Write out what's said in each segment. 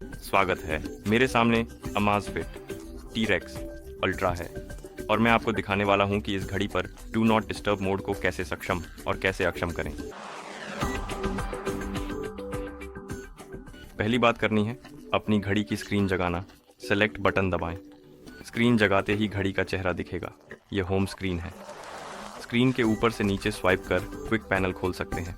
स्वागत है। मेरे सामने अमाज़फिट टी-रेक्स अल्ट्रा है और मैं आपको दिखाने वाला हूं कि इस घड़ी पर डू नॉट डिस्टर्ब मोड को कैसे सक्षम और कैसे अक्षम करें। पहली बात करनी है अपनी घड़ी की स्क्रीन जगाना। सेलेक्ट बटन दबाएं। स्क्रीन जगाते ही घड़ी का चेहरा दिखेगा। यह होम स्क्रीन है। स्क्रीन के ऊपर से नीचे स्वाइप कर क्विक पैनल खोल सकते हैं।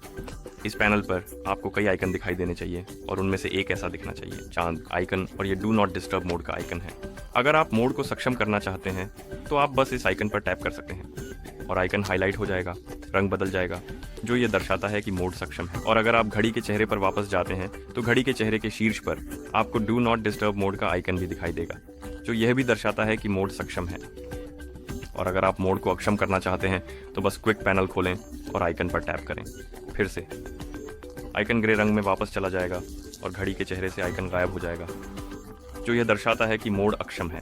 इस पैनल पर आपको कई आइकन दिखाई देने चाहिए और उनमें से एक ऐसा दिखना चाहिए, चांद आइकन, और ये डू नॉट डिस्टर्ब मोड का आइकन है। अगर आप मोड को सक्षम करना चाहते हैं तो आप बस इस आइकन पर टैप कर सकते हैं और आइकन हाईलाइट हो जाएगा, रंग बदल जाएगा, जो ये दर्शाता है कि मोड सक्षम है। और अगर आप घड़ी के चेहरे पर वापस जाते हैं तो घड़ी के चेहरे के शीर्ष पर आपको डू नॉट डिस्टर्ब मोड का आइकन भी दिखाई देगा, जो यह भी दर्शाता है कि मोड सक्षम है। और अगर आप मोड को अक्षम करना चाहते हैं तो बस क्विक पैनल खोलें और आइकन पर टैप करें। फिर से आइकन ग्रे रंग में वापस चला जाएगा और घड़ी के चेहरे से आइकन गायब हो जाएगा, जो यह दर्शाता है कि मोड अक्षम है।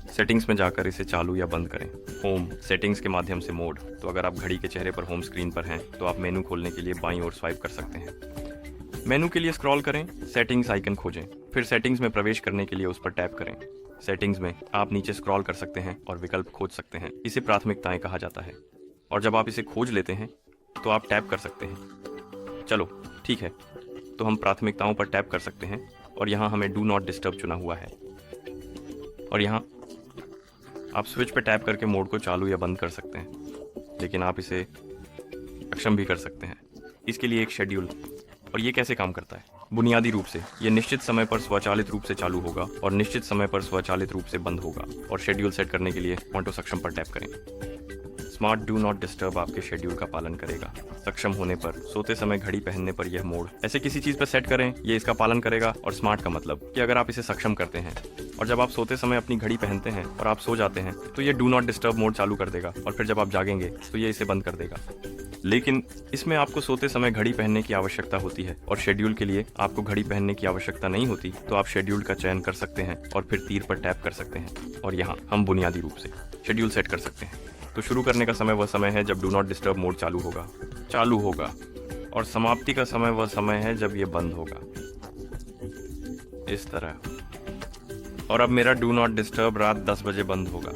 सेटिंग्स में जाकर इसे चालू या बंद करें। होम सेटिंग्स के माध्यम से मोड। तो अगर आप घड़ी के चेहरे पर होम स्क्रीन पर हैं तो आप मेनू खोलने के लिए बाईं ओर स्वाइप कर सकते हैं। मेनू के लिए स्क्रॉल करें, सेटिंग्स आइकन खोजें, फिर सेटिंग्स में प्रवेश करने के लिए उस पर टैप करें। सेटिंग्स में आप नीचे स्क्रॉल कर सकते हैं और विकल्प खोज सकते हैं। इसे प्राथमिकताएं कहा जाता है और जब आप इसे खोज लेते हैं तो आप टैप कर सकते हैं। चलो ठीक है, तो हम प्राथमिकताओं पर टैप कर सकते हैं और यहाँ हमें डू नॉट डिस्टर्ब चुना हुआ है। और यहाँ आप स्विच पर टैप करके मोड को चालू या बंद कर सकते हैं, लेकिन आप इसे अक्षम भी कर सकते हैं। इसके लिए एक शेड्यूल। और ये कैसे काम करता है? बुनियादी रूप से ये निश्चित समय पर स्वचालित रूप से चालू होगा और निश्चित समय पर स्वचालित रूप से बंद होगा। और शेड्यूल सेट करने के लिए ऑटो सक्षम पर टैप करें। स्मार्ट डू नॉट डिस्टर्ब आपके शेड्यूल का पालन करेगा। सक्षम होने पर, सोते समय घड़ी पहनने पर यह मोड ऐसे किसी चीज़ पर सेट करें, ये इसका पालन करेगा। और स्मार्ट का मतलब कि अगर आप इसे सक्षम करते हैं और जब आप सोते समय अपनी घड़ी पहनते हैं और आप सो जाते हैं तो ये डू नॉट डिस्टर्ब मोड चालू कर देगा और फिर जब आप जागेंगे तो ये इसे बंद कर देगा। लेकिन इसमें आपको सोते समय घड़ी पहनने की आवश्यकता होती है और शेड्यूल के लिए आपको घड़ी पहनने की आवश्यकता नहीं होती, तो आप शेड्यूल का चयन कर सकते हैं और फिर तीर पर टैप कर सकते हैं और यहाँ हम बुनियादी रूप से शेड्यूल सेट कर सकते हैं। तो शुरू करने का समय वह समय है जब डू नॉट डिस्टर्ब मोड चालू होगा और समाप्ति का समय वह समय है जब ये बंद होगा, इस तरह। और अब मेरा डू नॉट डिस्टर्ब रात 10 बजे बंद होगा।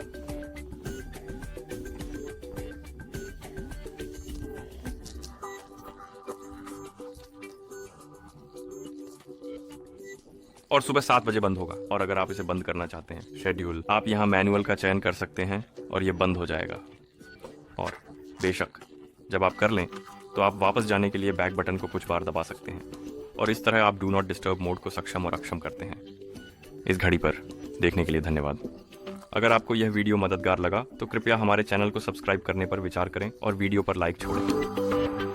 और सुबह 7 बजे बंद होगा। और अगर आप इसे बंद करना चाहते हैं शेड्यूल, आप यहाँ मैनुअल का चयन कर सकते हैं और ये बंद हो जाएगा। और बेशक जब आप कर लें तो आप वापस जाने के लिए बैक बटन को कुछ बार दबा सकते हैं और इस तरह आप डू नॉट डिस्टर्ब मोड को सक्षम और अक्षम करते हैं। इस घड़ी पर देखने के लिए धन्यवाद। अगर आपको यह वीडियो मददगार लगा तो कृपया हमारे चैनल को सब्सक्राइब करने पर विचार करें और वीडियो पर लाइक छोड़ें।